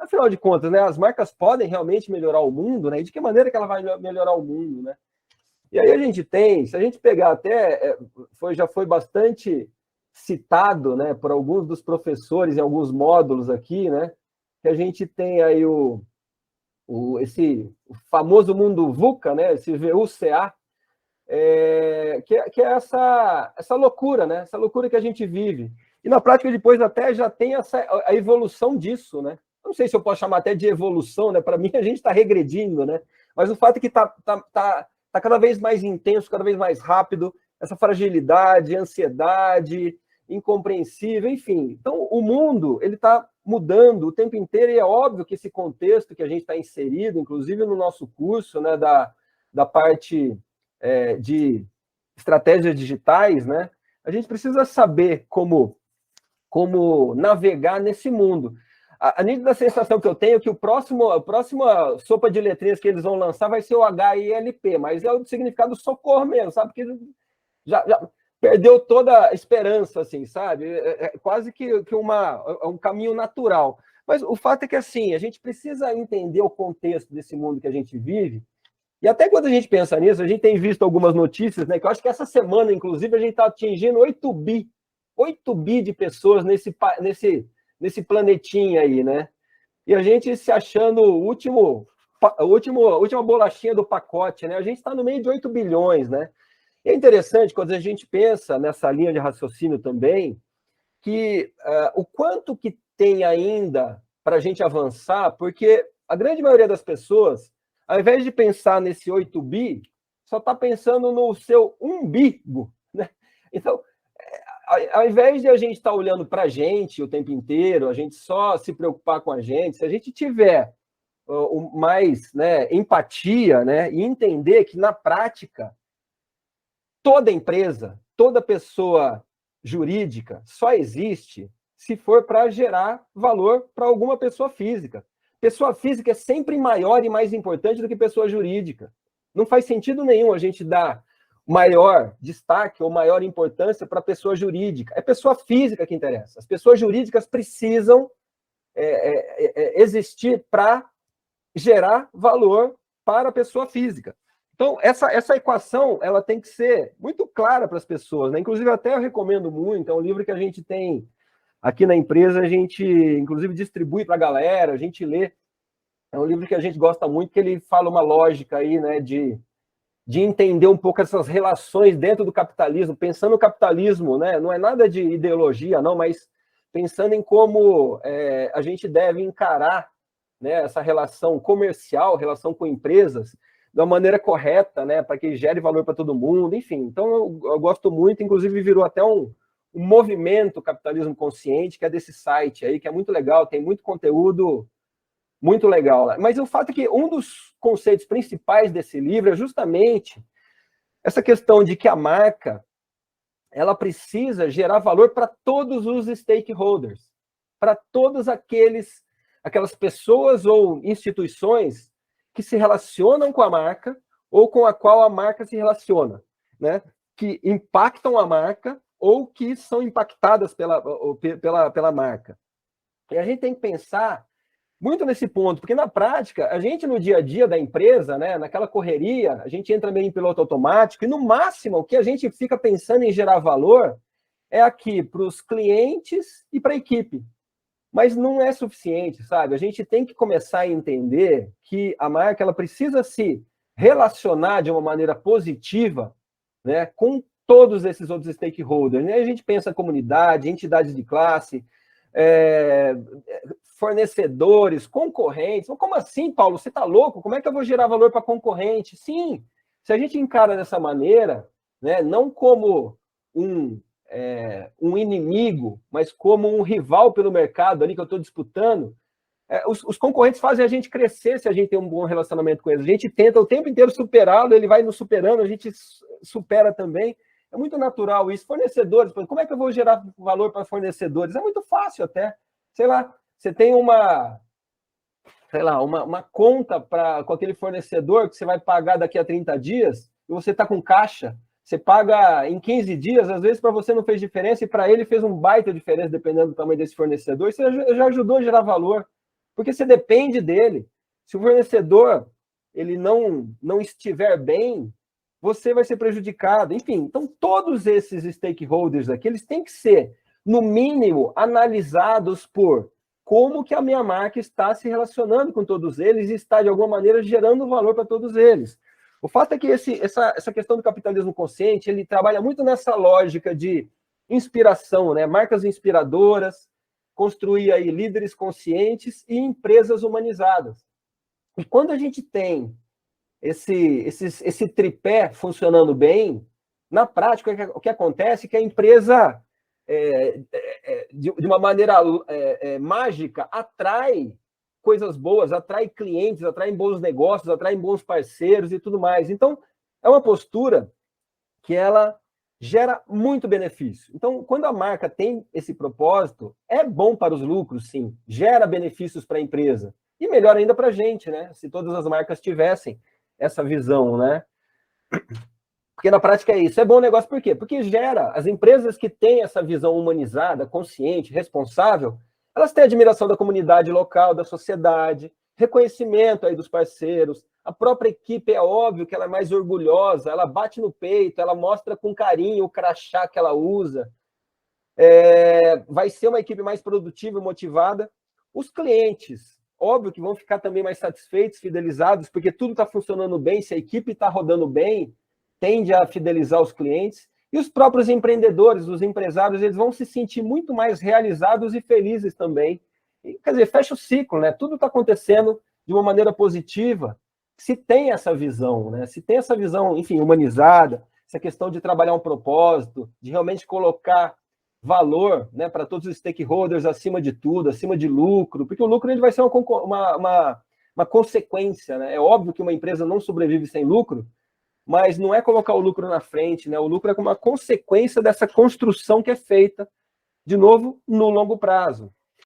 afinal de contas, né, as marcas podem realmente melhorar o mundo, né? E de que maneira que ela vai melhorar o mundo, né? E aí a gente tem, se a gente pegar até, já foi bastante citado, né, por alguns dos professores em alguns módulos aqui, né, que a gente tem aí o famoso mundo VUCA, né, esse VUCA, que é essa loucura, né, essa loucura que a gente vive. E na prática depois até já tem a evolução disso, né. Não sei se eu posso chamar até de evolução, né, para mim a gente está regredindo, né, mas o fato é que está cada vez mais intenso, cada vez mais rápido, essa fragilidade, ansiedade, incompreensível, enfim. Então, o mundo ele está mudando o tempo inteiro e é óbvio que esse contexto que a gente está inserido, inclusive no nosso curso, né, da parte de estratégias digitais, né, a gente precisa saber como navegar nesse mundo. A nítida sensação que eu tenho é que a próxima sopa de letrinhas que eles vão lançar vai ser o HILP, mas é o significado socorro mesmo, sabe? Porque já perdeu toda a esperança, assim, sabe? Quase que um caminho natural. Mas o fato é que, assim, a gente precisa entender o contexto desse mundo que a gente vive, e até quando a gente pensa nisso, a gente tem visto algumas notícias, né? Que eu acho que essa semana, inclusive, a gente está atingindo 8 bi de pessoas nesse planetinha aí, né? E a gente se achando a última bolachinha do pacote, né? A gente está no meio de 8 bilhões, né? E é interessante quando a gente pensa nessa linha de raciocínio também, que o quanto que tem ainda para a gente avançar, porque a grande maioria das pessoas, ao invés de pensar nesse 8 bi, só está pensando no seu umbigo, né? Então, ao invés de a gente estar olhando para a gente o tempo inteiro, a gente só se preocupar com a gente, se a gente tiver mais, né, empatia, né, e entender que, na prática, toda empresa, toda pessoa jurídica só existe se for para gerar valor para alguma pessoa física. Pessoa física é sempre maior e mais importante do que pessoa jurídica. Não faz sentido nenhum a gente dar maior destaque ou maior importância para a pessoa jurídica. É pessoa física que interessa. As pessoas jurídicas precisam existir para gerar valor para a pessoa física. Então, essa equação ela tem que ser muito clara para as pessoas, né? Inclusive, até eu recomendo muito, é um livro que a gente tem aqui na empresa, a gente, inclusive, distribui para a galera, a gente lê. É um livro que a gente gosta muito, que ele fala uma lógica aí, né, de entender um pouco essas relações dentro do capitalismo, pensando no capitalismo, né? Não é nada de ideologia, não, mas pensando em como a gente deve encarar, né, essa relação comercial, relação com empresas, de uma maneira correta, né, para que gere valor para todo mundo, enfim. Então, eu gosto muito, inclusive virou até um movimento Capitalismo Consciente, que é desse site aí, que é muito legal, tem muito conteúdo muito legal. Mas o fato é que um dos conceitos principais desse livro é justamente essa questão de que a marca ela precisa gerar valor para todos os stakeholders, para todas aquelas pessoas ou instituições que se relacionam com a marca ou com a qual a marca se relaciona, né? Que impactam a marca ou que são impactadas pela marca. E a gente tem que pensar muito nesse ponto, porque na prática, a gente no dia a dia da empresa, né, naquela correria, a gente entra meio em piloto automático e no máximo o que a gente fica pensando em gerar valor é aqui para os clientes e para a equipe. Mas não é suficiente, sabe? A gente tem que começar a entender que a marca ela precisa se relacionar de uma maneira positiva, né, com todos esses outros stakeholders. Né? A gente pensa comunidade, entidades de classe, fornecedores, concorrentes. Como assim, Paulo? Você está louco? Como é que eu vou gerar valor para concorrente? Sim, se a gente encara dessa maneira, né, não como um inimigo, mas como um rival pelo mercado ali que eu estou disputando, os concorrentes fazem a gente crescer se a gente tem um bom relacionamento com eles. A gente tenta o tempo inteiro superá-lo, ele vai nos superando, a gente supera também. É muito natural isso. Fornecedores, como é que eu vou gerar valor para fornecedores? É muito fácil até. Sei lá, você tem uma conta com aquele fornecedor que você vai pagar daqui a 30 dias e você está com caixa, você paga em 15 dias, às vezes para você não fez diferença e para ele fez um baita diferença, dependendo do tamanho desse fornecedor, você já ajudou a gerar valor. porque você depende dele. Se o fornecedor ele não estiver bem, você vai ser prejudicado. Enfim, então todos esses stakeholders aqui, eles têm que ser, no mínimo, analisados por como que a minha marca está se relacionando com todos eles e está, de alguma maneira, gerando valor para todos eles. O fato é que essa questão do capitalismo consciente, ele trabalha muito nessa lógica de inspiração, né? Marcas inspiradoras, construir aí líderes conscientes e empresas humanizadas. E quando a gente tem esse tripé funcionando bem, na prática, o que acontece é que a empresa, de uma maneira mágica, atrai coisas boas, atrai clientes, atrai bons negócios, atrai bons parceiros e tudo mais. Então, é uma postura que ela gera muito benefício. Então, quando a marca tem esse propósito, é bom para os lucros, sim, gera benefícios para a empresa. E melhor ainda para a gente, né? Se todas as marcas tivessem essa visão, né? Porque na prática é isso. É bom negócio por quê? Porque gera, as empresas que têm essa visão humanizada, consciente, responsável, elas têm admiração da comunidade local, da sociedade, reconhecimento aí dos parceiros, a própria equipe é óbvio que ela é mais orgulhosa, ela bate no peito, ela mostra com carinho o crachá que ela usa, vai ser uma equipe mais produtiva e motivada. Os clientes, óbvio que vão ficar também mais satisfeitos, fidelizados, porque tudo está funcionando bem, se a equipe está rodando bem, tende a fidelizar os clientes. E os próprios empreendedores, os empresários, eles vão se sentir muito mais realizados e felizes também. E, quer dizer, fecha o ciclo, né? Tudo está acontecendo de uma maneira positiva, se tem essa visão, né? Se tem essa visão, enfim, humanizada, essa questão de trabalhar um propósito, de realmente colocar valor, né, para todos os stakeholders acima de tudo, acima de lucro, porque o lucro ele vai ser uma consequência, né? É óbvio que uma empresa não sobrevive sem lucro, mas não é colocar o lucro na frente, né? O lucro é como uma consequência dessa construção que é feita, de novo, no longo prazo.